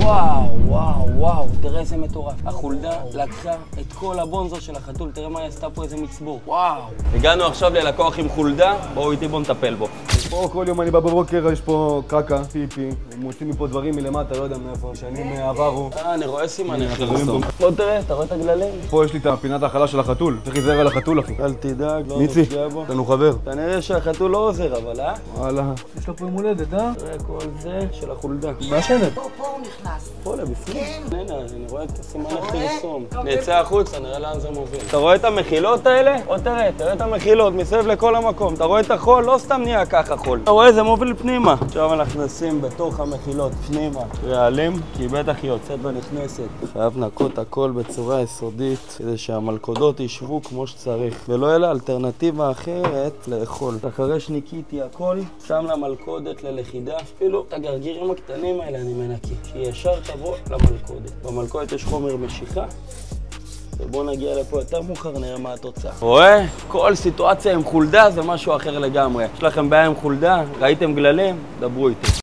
וואו, וואו, וואו, תראה איזה מטורף. החולדה לקחה את כל הבונזו של החתול, תראה מה היא עשתה פה, איזה מצבור. וואו. הגענו עכשיו ללקוח עם חולדה, בואו איתי, בואו נטפל בו. פה כל יום אני בא בבוקר, יש פה קקה, פיפי, מוצאים מפה דברים מלמטה, לא יודע מאיפה, שנים עברו. אני רואה סימני חרסום. בוא תראה, אתה רואה את הגללים? פה יש לי את הפינת האכלה של החתול, צריך להיזהר על החתול אחי. אל תדאג, לא מיצי, נפגע בו. תנו חבר. כנראה שהחתול לא עוזר, אבל וואלה. יש לו פה יום הולדת, תראה כל זה של החולדה. מה השלט? פה הוא נכנס. פה לבפנים. הנה, אני רואה את הסימני חרסום. נצא החוצה, נראה לאן זה מוביל. אתה רואה את המחילות האלה? או תראה את המחילות מסביב לכל המקום. אתה רואה את החול? לא סתם נהיה ככה חול. אתה רואה, זה מוביל פנימה. עכשיו אנחנו נשים בתוך המחילות פנימה רעלים, כי בטח היא יוצאת ונכנסת. חייב לנקות הכל בצורה יסודית, כדי שהמלכודות יישבו כמו שצריך. ולא יהיה לה אלטרנטיבה אחרת לאכול. אחרי שניקיתי הכל, שם לה מלכודת ללכידה. אפילו את הגרגירים הקטנים האלה אני מנקי, שהיא ישר תבוא למלכודת. במלכודת יש חומר משיכה. ובואו נגיע לפה יותר מאוחר, נראה מה התוצאה. רואה? כל סיטואציה עם חולדה זה משהו אחר לגמרי. יש לכם בעיה עם חולדה? ראיתם גללים? דברו איתי.